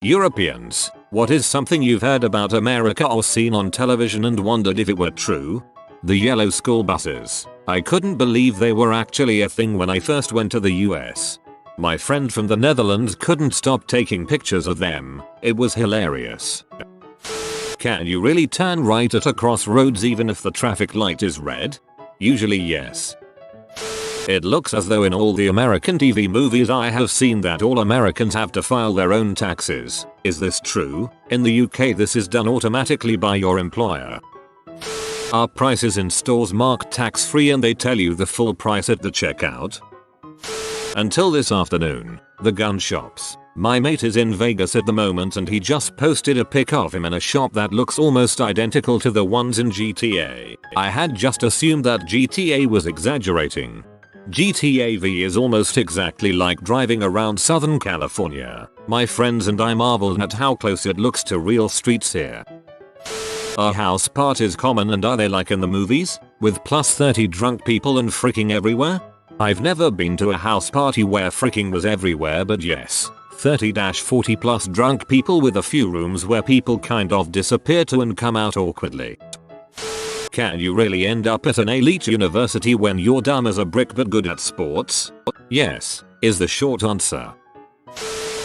Europeans, what is something you've heard about America or seen on television and wondered if it were true? The yellow school buses. I couldn't believe they were actually a thing when I first went to the US. My friend from the Netherlands couldn't stop taking pictures of them. It was hilarious. Can you really turn right at a crossroads even if the traffic light is red? Usually yes. It looks as though in all the American TV movies I have seen that all Americans have to file their own taxes. Is this true? In the UK this is done automatically by your employer. Are prices in stores marked tax-free and they tell you the full price at the checkout? Until this afternoon, the gun shops. My mate is in Vegas at the moment and he just posted a pic of him in a shop that looks almost identical to the ones in GTA. I had just assumed that GTA was exaggerating. GTA V is almost exactly like driving around Southern California. My friends and I marveled at how close it looks to real streets here. Are house parties common and are they like in the movies? With plus 30 drunk people and freaking everywhere? I've never been to a house party where freaking was everywhere, but yes, 30-40 plus drunk people with a few rooms where people kind of disappear to and come out awkwardly. Can you really end up at an elite university when you're dumb as a brick but good at sports? Yes, is the short answer.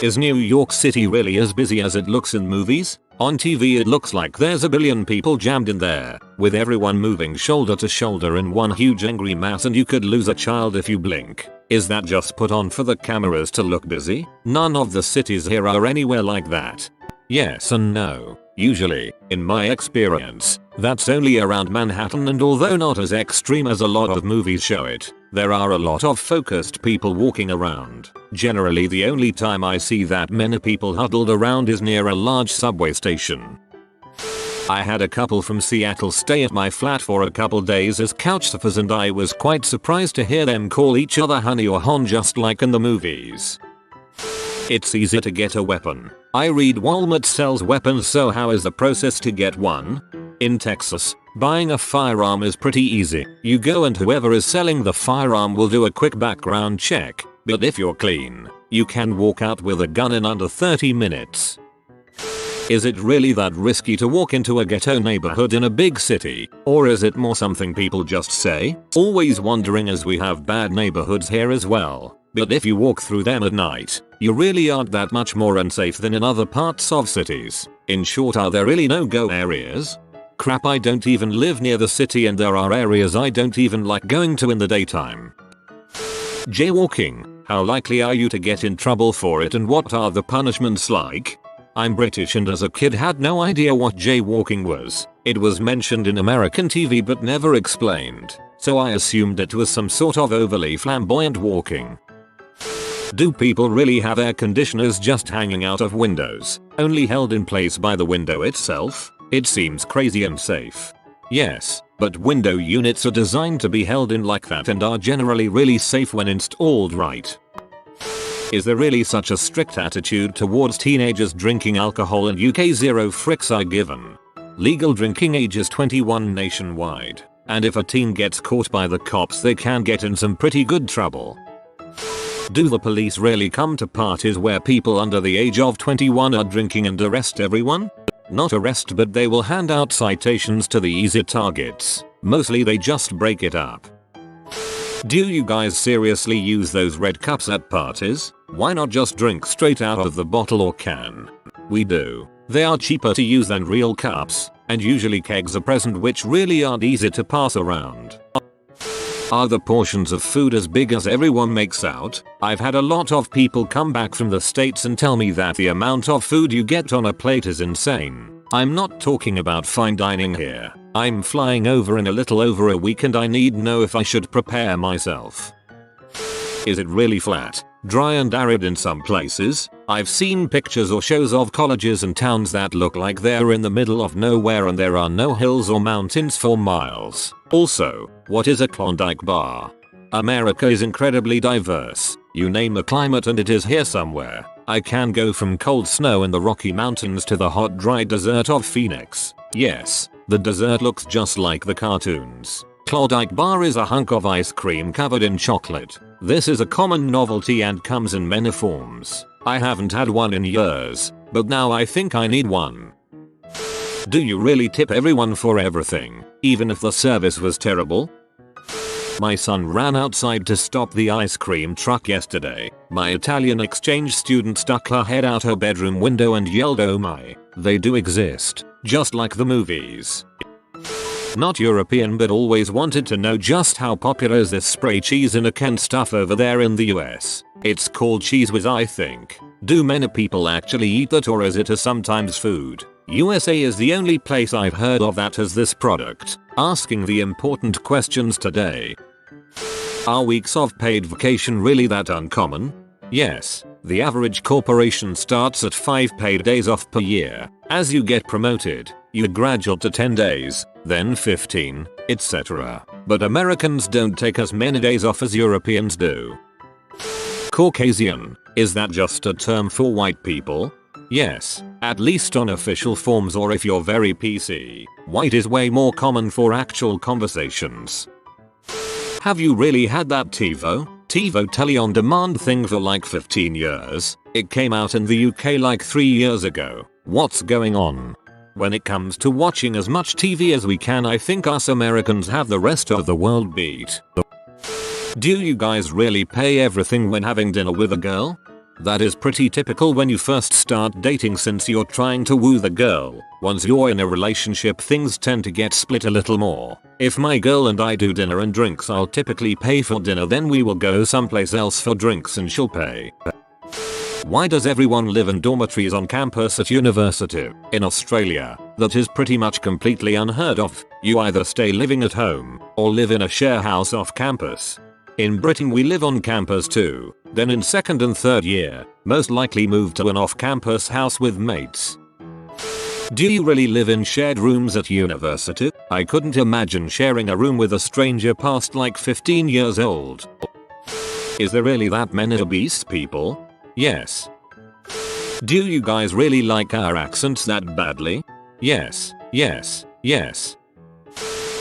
Is New York City really as busy as it looks in movies? On TV it looks like there's a billion people jammed in there, with everyone moving shoulder to shoulder in one huge angry mass and you could lose a child if you blink. Is that just put on for the cameras to look busy? None of the cities here are anywhere like that. Yes and no. Usually, in my experience, that's only around Manhattan, and although not as extreme as a lot of movies show it, there are a lot of focused people walking around. Generally the only time I see that many people huddled around is near a large subway station. I had a couple from Seattle stay at my flat for a couple days as couchsurfers and I was quite surprised to hear them call each other honey or hon just like in the movies. It's easy to get a weapon. I read Walmart sells weapons, so how is the process to get one? In Texas, buying a firearm is pretty easy. You go and whoever is selling the firearm will do a quick background check, but if you're clean, you can walk out with a gun in under 30 minutes. Is it really that risky to walk into a ghetto neighborhood in a big city, or is it more something people just say? Always wondering, as we have bad neighborhoods here as well. But if you walk through them at night, you really aren't that much more unsafe than in other parts of cities. In short, are there really no-go areas? Crap, I don't even live near the city and there are areas I don't even like going to in the daytime. Jaywalking. How likely are you to get in trouble for it and what are the punishments like? I'm British and as a kid had no idea what jaywalking was. It was mentioned in American TV but never explained, so I assumed it was some sort of overly flamboyant walking. Do people really have air conditioners just hanging out of windows, only held in place by the window itself? It seems crazy and safe. Yes, but window units are designed to be held in like that and are generally really safe when installed right. Is there really such a strict attitude towards teenagers drinking alcohol in UK? Zero fricks are given. Legal drinking age is 21 nationwide, and if a teen gets caught by the cops they can get in some pretty good trouble. Do the police really come to parties where people under the age of 21 are drinking and arrest everyone? Not arrest, but they will hand out citations to the easy targets. Mostly they just break it up. Do you guys seriously use those red cups at parties? Why not just drink straight out of the bottle or can? We do. They are cheaper to use than real cups, and usually kegs are present which really aren't easy to pass around. Are the portions of food as big as everyone makes out? I've had a lot of people come back from the States and tell me that the amount of food you get on a plate is insane. I'm not talking about fine dining here. I'm flying over in a little over a week and I need to know if I should prepare myself. Is it really flat, dry and arid in some places? I've seen pictures or shows of colleges and towns that look like they're in the middle of nowhere and there are no hills or mountains for miles. Also, what is a Klondike bar? America is incredibly diverse. You name a climate and it is here somewhere. I can go from cold snow in the Rocky Mountains to the hot dry desert of Phoenix. Yes, the desert looks just like the cartoons. Klondike bar is a hunk of ice cream covered in chocolate. This is a common novelty and comes in many forms. I haven't had one in years, but now I think I need one. Do you really tip everyone for everything, even if the service was terrible? My son ran outside to stop the ice cream truck yesterday. My Italian exchange student stuck her head out her bedroom window and yelled, "Oh my, they do exist, just like the movies." Not European, but always wanted to know just how popular is this spray cheese in a can stuff over there in the US. It's called Cheese Whiz, I think. Do many people actually eat that, or is it a sometimes food? USA is the only place I've heard of that has this product. Asking the important questions today. Are weeks of paid vacation really that uncommon? Yes. The average corporation starts at 5 paid days off per year. As you get promoted, you graduate to 10 days, then 15, etc. But Americans don't take as many days off as Europeans do. Caucasian, is that just a term for white people? Yes, at least on official forms, or if you're very PC, white is way more common for actual conversations. Have you really had that TiVo telly on demand thing for like 15 years? It came out in the UK like 3 years ago. What's going on? When it comes to watching as much TV as we can, I think us Americans have the rest of the world beat. Do you guys really pay everything when having dinner with a girl? That is pretty typical when you first start dating, since you're trying to woo the girl. Once you're in a relationship, things tend to get split a little more. If my girl and I do dinner and drinks, I'll typically pay for dinner, then we will go someplace else for drinks and she'll pay. Why does everyone live in dormitories on campus at university? In Australia, that is pretty much completely unheard of. You either stay living at home or live in a share house off campus. In Britain we live on campus too, then in second and third year, most likely move to an off-campus house with mates. Do you really live in shared rooms at university? I couldn't imagine sharing a room with a stranger past like 15 years old. Is there really that many obese people? Yes. Do you guys really like our accents that badly? Yes, yes, yes.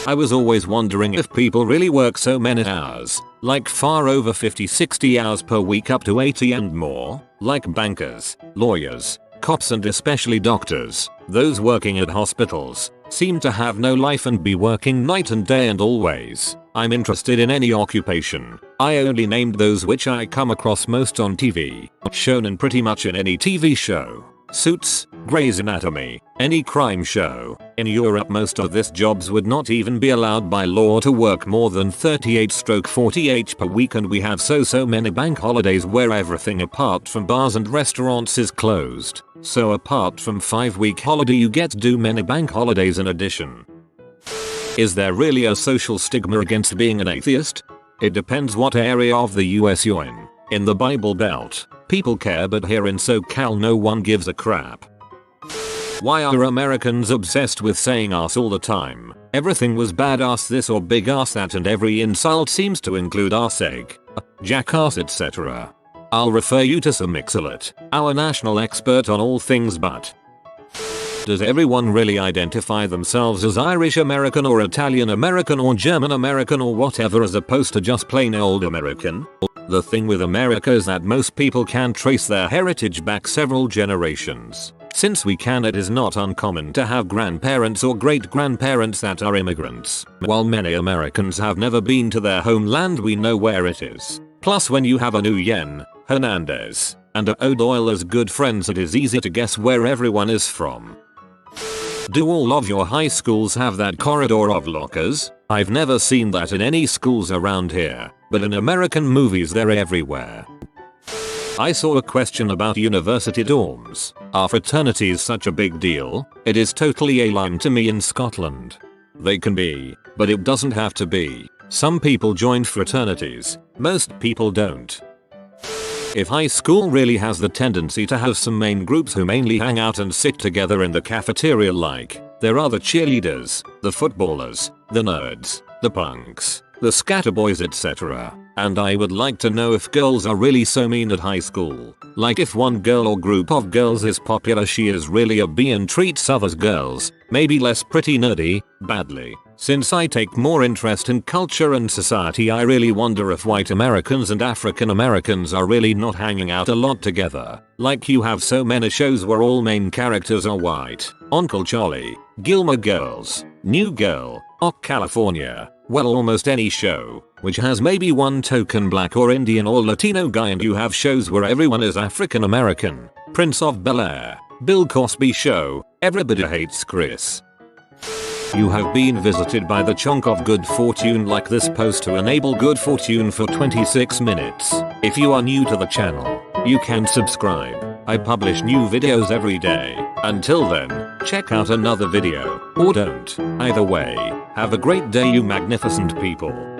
I was always wondering if people really work so many hours, like far over 50-60 hours per week, up to 80 and more, like bankers, lawyers, cops, and especially doctors. Those working at hospitals seem to have no life and be working night and day and always. I'm interested in any occupation. I only named those which I come across most on TV, shown in pretty much in any TV show. Suits, Grey's Anatomy, any crime show. In Europe most of these jobs would not even be allowed by law to work more than 38/48 per week, and we have so many bank holidays where everything apart from bars and restaurants is closed. So apart from 5-week holiday you get to do many bank holidays in addition. Is there really a social stigma against being an atheist? It depends what area of the US you're in. In the Bible Belt, people care, but here in SoCal no one gives a crap. Why are Americans obsessed with saying ass all the time? Everything was badass this or big ass that, and every insult seems to include arse egg, jackass, etc. I'll refer you to Sir Mix-a-Lot, our national expert on all things butt. Does everyone really identify themselves as Irish American or Italian American or German American or whatever, as opposed to just plain old American? The thing with America is that most people can trace their heritage back several generations. Since we can, it is not uncommon to have grandparents or great-grandparents that are immigrants. While many Americans have never been to their homeland, we know where it is. Plus, when you have a Nguyen, Hernandez, and a O'Doyle as good friends, it is easy to guess where everyone is from. Do all of your high schools have that corridor of lockers? I've never seen that in any schools around here, but in American movies they're everywhere. I saw a question about university dorms. Are fraternities such a big deal? It is totally alien to me in Scotland. They can be, but it doesn't have to be. Some people join fraternities, most people don't. If high school really has the tendency to have some main groups who mainly hang out and sit together in the cafeteria, like, there are the cheerleaders, the footballers, the nerds, the punks, the scatterboys, etc. And I would like to know if girls are really so mean at high school. Like, if one girl or group of girls is popular, she is really a bee and treats other girls, maybe less pretty, nerdy, badly. Since I take more interest in culture and society, I really wonder if white Americans and African Americans are really not hanging out a lot together. Like you have so many shows where all main characters are white. Uncle Charlie, Gilmore Girls, New Girl, California. Well, almost any show which has maybe one token black or Indian or Latino guy, and you have shows where everyone is African American. Prince of Bel-Air, Bill Cosby Show, Everybody Hates Chris. You have been visited by the chunk of good fortune. Like this post to enable good fortune for 26 minutes. If you are new to the channel, you can subscribe. I publish new videos every day. Until then, check out another video, or don't. Either way, have a great day, you magnificent people.